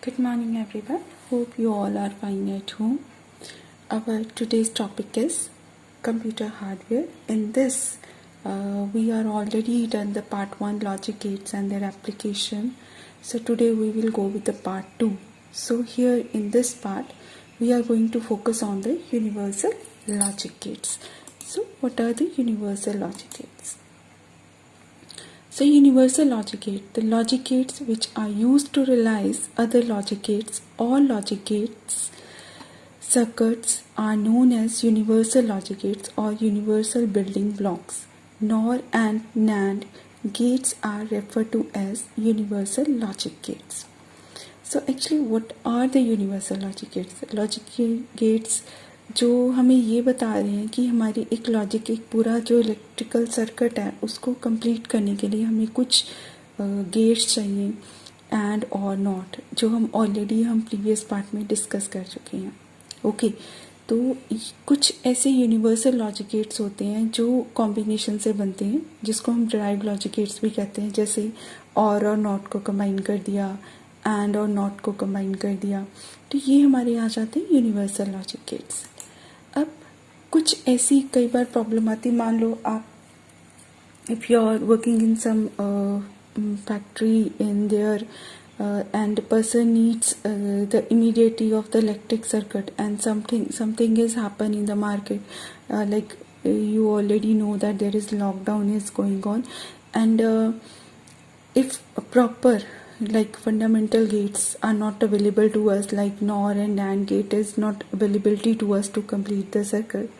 Good morning everyone. Hope you all are fine at home. Our today's topic is computer hardware. In this, we are already done the part 1 logic gates and their application. So today we will go with the part 2. So here in this part, we are going to focus on the universal logic gates. So what are the universal logic gates? So universal logic gate, the logic gates which are used to realize other logic gates or logic gates circuits are known as universal logic gates or universal building blocks. NOR and NAND gates are referred to as universal logic gates. So actually what are the universal logic gates? Logic gates जो हमें ये बता रहे हैं कि हमारी एक logic एक पूरा जो इलेक्ट्रिकल सर्किट है उसको कंप्लीट करने के लिए हमें कुछ गेट्स चाहिए एंड और नॉट, जो हम ऑलरेडी प्रीवियस पार्ट में डिस्कस कर चुके हैं. ओके, तो कुछ ऐसे यूनिवर्सल लॉजिक गेट्स होते हैं जो कॉम्बिनेशन से बनते हैं, जिसको हम ड्राइव लॉजिक गेट्स भी कहते हैं. जैसे और नॉट को कंबाइन कर दिया, एंड और नॉट को कंबाइन कर दिया, तो ये हमारे यहाँ जाते हैं यूनिवर्सल लॉजिक गेट्स. अब कुछ ऐसी कई बार प्रॉब्लम आती, मान लो आप if you are working in some factory in there and person needs the immediacy of the electric circuit, and something is happen in the market, like you already know that there is lockdown is going on, and if proper like fundamental gates are not available to us, like NOR and NAND gate is not availability to us to complete the circuit,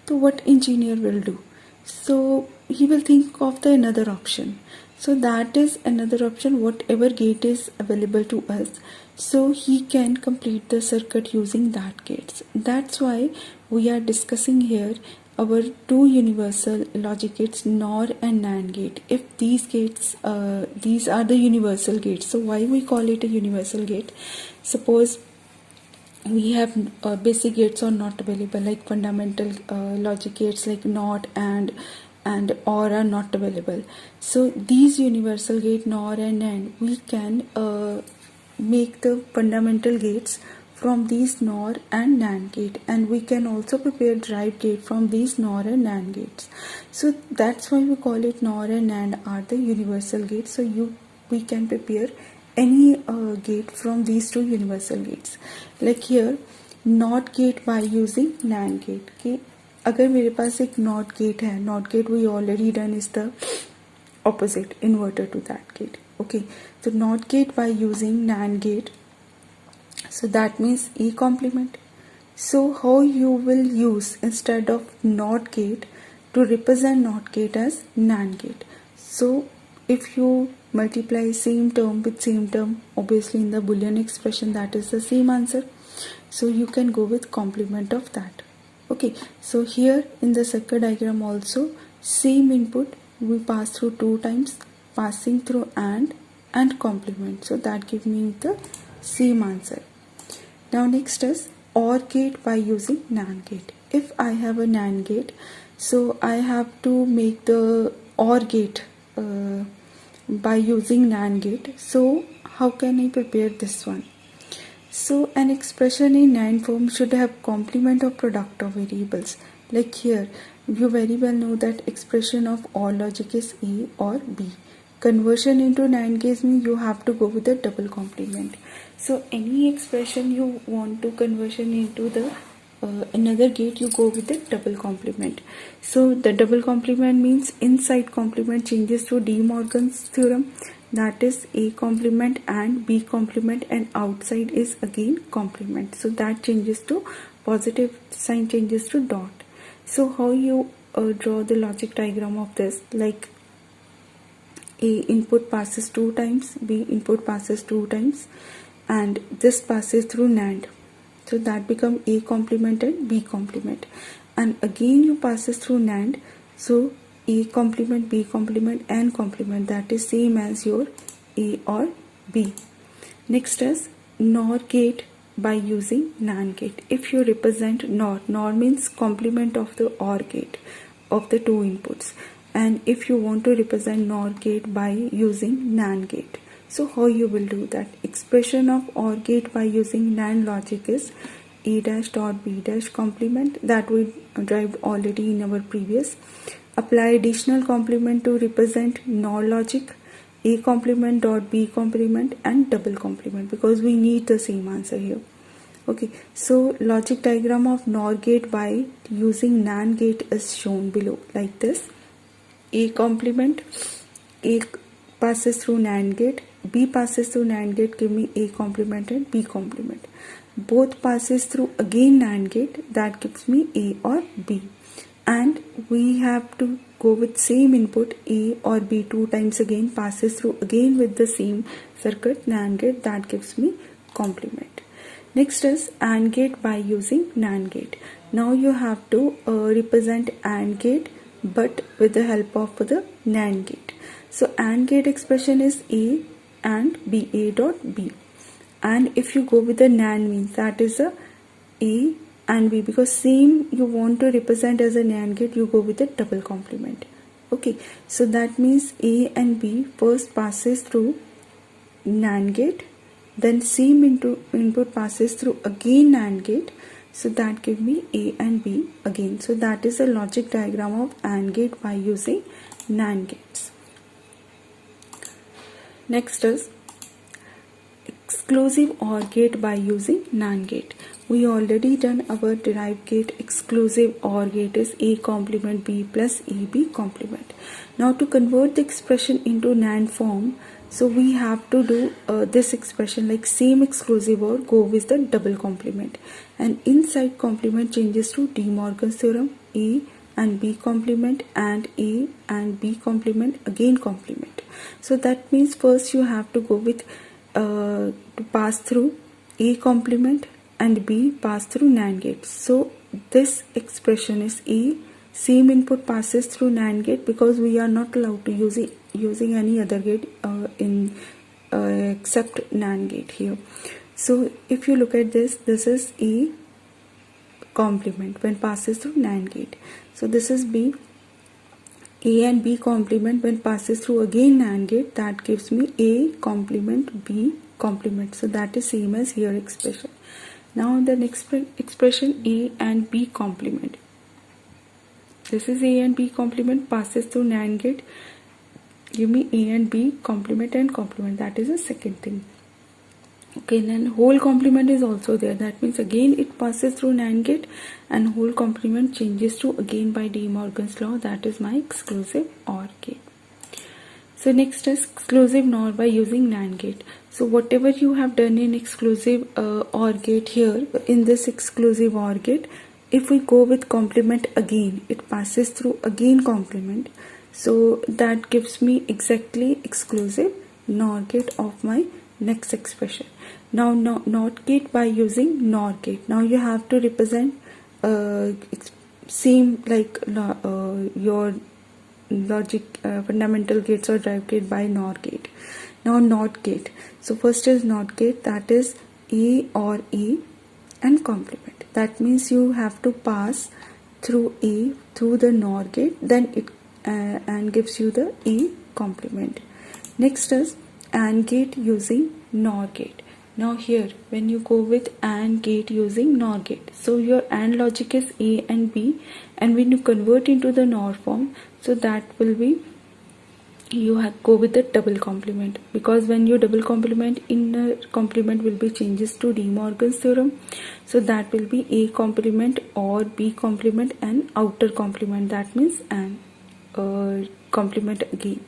so what engineer will do? So he will think of the another option. So that is another option, whatever gate is available to us, so he can complete the circuit using that gates. That's why we are discussing here our two universal logic gates, NOR and NAND gate. If these gates, these are the universal gates, so why we call it a universal gate? Suppose we have basic gates are not available, like fundamental logic gates like NOT and OR are not available. So these universal gate NOR and NAND, we can make the fundamental gates from these NOR and NAND gate, and we can also prepare drive gate from these NOR and NAND gates. So that's why we call it NOR and NAND are the universal gates. So we can prepare any gate from these two universal gates. Like here, NOT gate by using NAND gate. Okay, अगर मेरे पास एक not gate है, not gate we already done is the opposite inverter to that gate. Okay, so NOT gate by using NAND gate, so that means A complement. So how you will use instead of NOT gate to represent NOT gate as NAND gate? So if you multiply same term with same term, obviously in the Boolean expression that is the same answer, so you can go with complement of that. Okay, so here in the circuit diagram also same input we pass through two times, passing through and complement, so that gives me the same answer. Now next is OR gate by using NAND gate. If I have a NAND gate, so I have to make the OR gate by using NAND gate. So how can I prepare this one? So an expression in NAND form should have complement of product of variables. Like here, you very well know that expression of OR logic is A or B. Conversion into NAND case means you have to go with the double complement. So any expression you want to conversion into the another gate, you go with the double complement. So the double complement means inside complement changes to De Morgan's theorem, that is A complement and B complement, and outside is again complement, so that changes to positive sign changes to dot. So how you draw the logic diagram of this? Like A input passes two times, B input passes two times, and this passes through NAND, so that become A complement and B complement, and again you passes through NAND, so A complement, B complement and complement, that is same as your A or B. Next is NOR gate by using NAND gate. If you represent NOR means complement of the OR gate of the two inputs, and if you want to represent NOR gate by using NAND gate, So how you will do that? Expression of OR gate by using NAND logic is A dash dot B dash complement, that we derived already in our previous. Apply additional complement to represent NOR logic, A complement dot B complement and double complement, because we need the same answer here. Okay, so logic diagram of NOR gate by using NAND gate is shown below like this. A complement, A passes through NAND gate, B passes through NAND gate, give me A complement and B complement. Both passes through again NAND gate, that gives me A or B. And we have to go with same input, A or B, 2 times again, passes through again with the same circuit NAND gate, that gives me complement. Next is AND gate by using NAND gate. Now you have to represent AND gate but with the help of the NAND gate. So AND gate expression is A and B, A dot B. And if you go with the NAND means that is a A and B, because same you want to represent as a NAND gate, you go with a double complement. Okay, so that means A and B first passes through NAND gate, then same input passes through again NAND gate, so that give me A and B again. So that is a logic diagram of AND gate by using NAND gates. Next is exclusive OR gate by using NAND gate. We already done our derived gate. Exclusive OR gate is A complement B plus AB complement. Now to convert the expression into NAND form, so we have to do this expression like same exclusive OR, go with the double complement, and inside complement changes to De Morgan's theorem, A and B complement and A and B complement again complement. So that means first you have to go with to pass through A complement and B pass through NAND gate. So this expression is A, same input passes through NAND gate, because we are not allowed to using any other gate except NAND gate here. So if you look at this, this is A complement when passes through NAND gate. So this is B, A and B complement when passes through again NAND gate, that gives me A complement B complement. So that is same as here expression. Now the next expression A and B complement. This is A and B complement passes through NAND gate, give me A and B complement and complement. That is the second thing. Okay, then whole complement is also there. That means again it passes through NAND gate and whole complement changes to again by De Morgan's law. That is my exclusive OR gate. So next is exclusive NOR by using NAND gate. So whatever you have done in exclusive OR gate here, in this exclusive OR gate, if we go with complement again, it passes through again complement. So that gives me exactly exclusive NOR gate of my next expression. Now NOT gate by using NOR gate. Now you have to represent same like your logic fundamental gates or drive gate by NOR gate. Now NOT gate. So first is NOT gate, that is A or A and complement. That means you have to pass through A through the NOR gate, then it and gives you the A complement. Next is AND gate using NOR gate. Now here when you go with AND gate using NOR gate, so your AND logic is A and B, and when you convert into the NOR form, so that will be you go with the double complement, because when you double complement, inner complement will be changes to De Morgan's theorem. So that will be A complement or B complement and outer complement, that means AND complement again.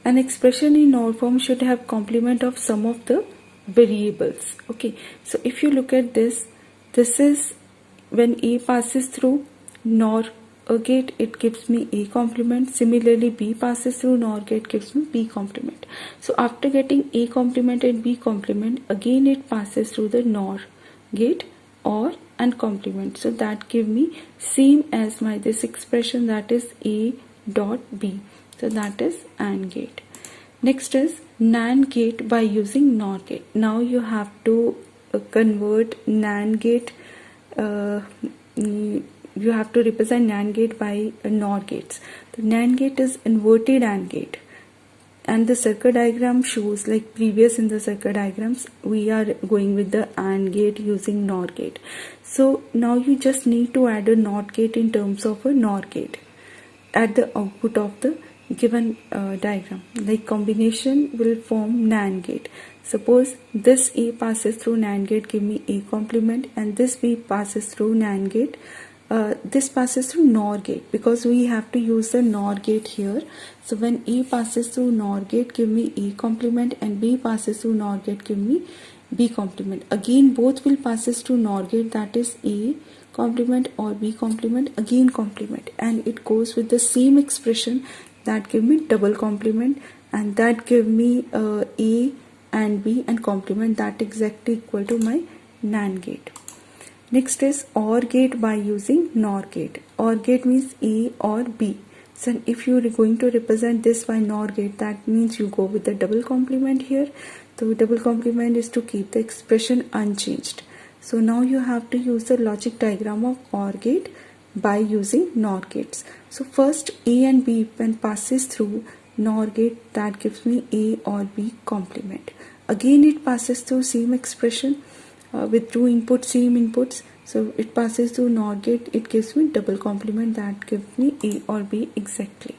An expression in NOR form should have complement of some of the variables. Okay, so if you look at this, this is when A passes through NOR gate, it gives me A complement. Similarly, B passes through NOR gate, gives me B complement. So after getting A complement and B complement, again it passes through the NOR gate or and complement. So that give me same as my this expression, that is A dot B. So that is AND gate. Next is NAND gate by using NOR gate. Now you have to convert NAND gate. You have to represent NAND gate by NOR gates. The NAND gate is inverted AND gate. and the circuit diagram shows, like previous in the circuit diagrams, we are going with the AND gate using NOR gate. So now you just need to add a NOT gate in terms of a NOR gate at the output of the given diagram. Like combination will form NAND gate. Suppose this A passes through NAND gate, give me A complement, and this B passes through NAND gate, this passes through NOR gate, because we have to use the NOR gate here. So when A passes through NOR gate, give me A complement, and B passes through NOR gate, give me B complement. Again both will passes through NOR gate, that is A complement or B complement, again complement, and it goes with the same expression that give me double complement, and that give me A and B and complement, that exactly equal to my NAND gate. Next is OR gate by using NOR gate. OR gate means A or B. So if you are going to represent this by NOR gate, that means you go with the double complement here. So double complement is to keep the expression unchanged. So now you have to use the logic diagram of OR gate by using NOR gates. So first A and B when passes through NOR gate, that gives me A or B complement. Again it passes through same expression with two inputs, same inputs. So it passes through NOR gate, it gives me double complement, that gives me A or B exactly.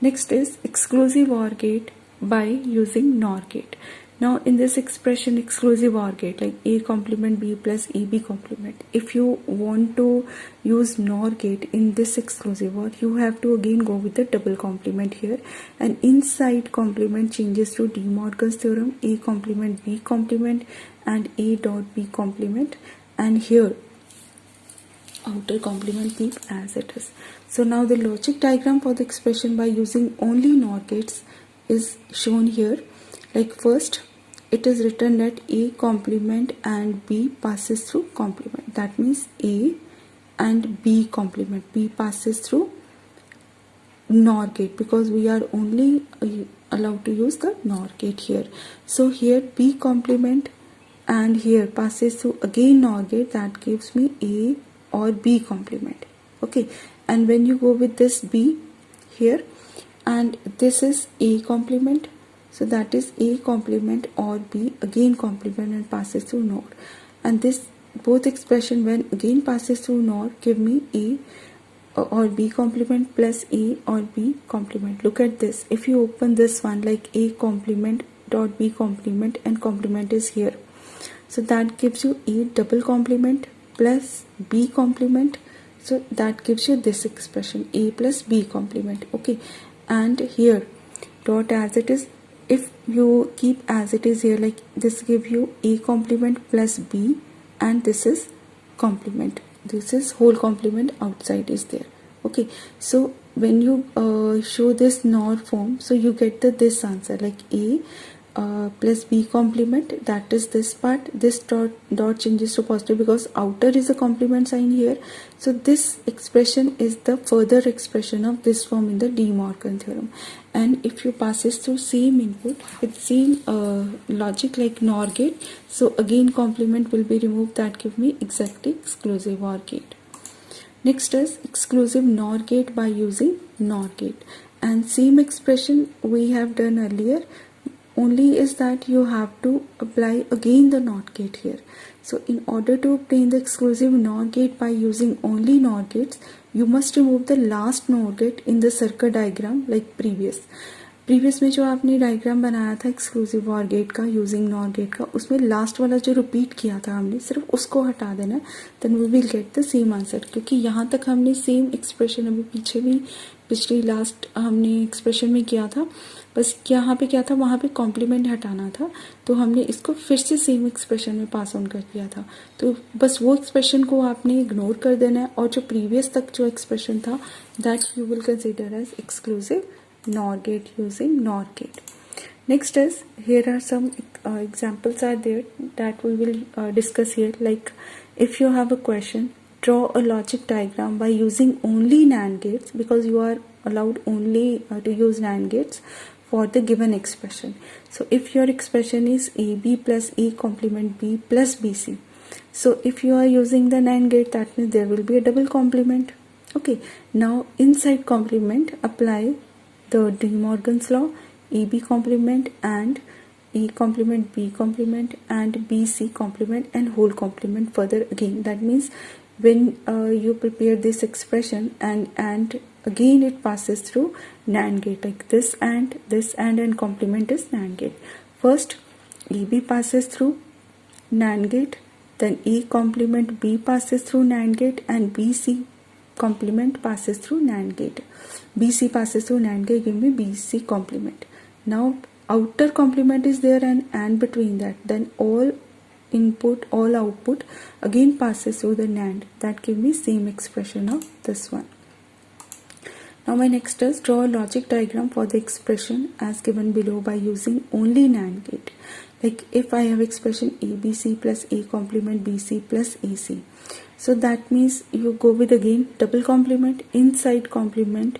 Next is exclusive OR gate by using NOR gate. Now in this expression, exclusive OR gate, like A complement B plus AB complement, if you want to use NOR gate in this exclusive OR, you have to again go with the double complement here, and inside complement changes to De Morgan's theorem, A complement B complement and A dot B complement, and here outer complement keep as it is. So now the logic diagram for the expression by using only NOR gates is shown here. Like first it is written that A complement and B passes through complement, that means A and B complement, B passes through NOR gate, because we are only allowed to use the NOR gate here. So here B complement and here passes through again NOR gate, that gives me A or B complement. Okay, and when you go with this B here, and this is A complement, so that is A complement or B again complement and passes through NOR, and this both expression when again passes through NOR give me A or B complement plus A or B complement. Look at this, if you open this one like A complement dot B complement and complement is here, so that gives you A double complement plus B complement, so that gives you this expression A plus B complement. Okay, and here dot as it is, if you keep as it is here, like this give you A complement plus B, and this is complement, this is whole complement outside is there. Okay, so when you show this NOR form, so you get this answer like A plus B complement, that is this part, this dot changes to positive because outer is a complement sign here. So this expression is the further expression of this form in the De Morgan theorem, and if you passes through same input with same logic like NOR gate, so again complement will be removed, that give me exactly exclusive OR gate. Next is exclusive NOR gate by using NOR gate, and same expression we have done earlier, only is that you have to apply again the NOT gate here. So in order to obtain the exclusive NOR gate by using only NOR gates, you must remove the last NOR gate in the circuit diagram like previous में जो आपने diagram बनाया था exclusive OR gate का using NOR gate का, उसमें last वाला जो रिपीट किया था हमने सिर्फ उसको हटा देना, then we will get the same answer, क्योंकि यहाँ तक हमने सेम एक्सप्रेशन अभी पीछे भी पिछली लास्ट हमने एक्सप्रेशन में किया था, बस यहाँ पे क्या था, वहाँ पे कॉम्प्लीमेंट हटाना था, तो हमने इसको फिर से सेम एक्सप्रेशन में पास ऑन कर दिया था, तो बस वो एक्सप्रेशन को आपने इग्नोर कर देना है, और जो प्रीवियस तक जो एक्सप्रेशन था that you will consider as exclusive NOR gate using NOR gate. Next is, here are some examples are there that we will discuss here. Like if you have a question, draw a logic diagram by using only NAND gates, because you are allowed only to use NAND gates for the given expression. So if your expression is AB plus A complement B plus BC, so if you are using the NAND gate, that means there will be a double complement. Okay, now inside complement apply the De Morgan's law, AB complement and A complement, B complement and BC complement and whole complement further again. That means when you prepare this expression and again it passes through NAND gate, like this and complement is NAND gate. First AB passes through NAND gate, then A complement B passes through NAND gate and BC complement passes through NAND gate. BC passes through NAND gate, give me BC complement. Now outer complement is there and between that, then all input, all output again passes through the NAND. That give me same expression of this one. Now my next is draw a logic diagram for the expression as given below by using only NAND gate. Like if I have expression ABC plus A complement BC plus AC. So that means you go with again double complement, inside complement,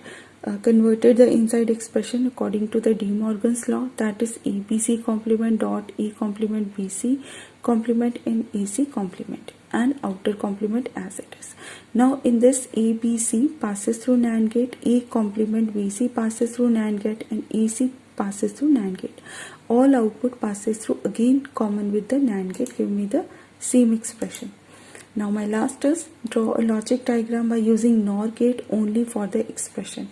converted the inside expression according to the De Morgan's law, that is ABC complement dot A complement BC complement in AC complement and outer complement as it is. Now in this ABC passes through NAND gate, A complement BC passes through NAND gate and AC passes through NAND gate. All output passes through again common with the NAND gate, give me the same expression. Now my last is draw a logic diagram by using NOR gate only for the expression.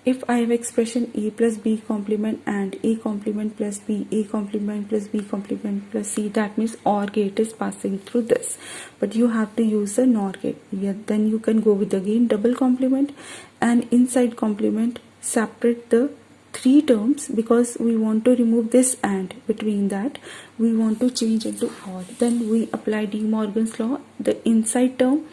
If I have expression A plus B complement and A complement plus B, A complement plus B complement plus C, that means OR gate is passing through this. But you have to use the NOR gate. Yeah, then you can go with again double complement and inside complement separate the three terms because we want to remove this and between that we want to change into OR. Then we apply De Morgan's law, the inside term,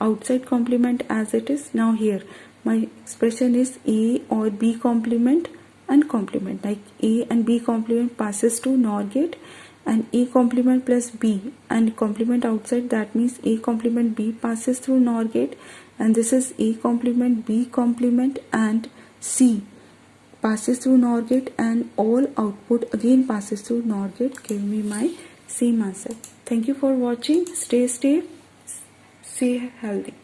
outside complement as it is. Now here my expression is A or B complement and complement, like A and B complement passes to NOR gate and A complement plus B and complement outside, that means A complement B passes through NOR gate and this is A complement B complement and C passes through NOR gate and all output again passes through NOR gate, give me my same answer. Thank you for watching. Stay safe, stay healthy.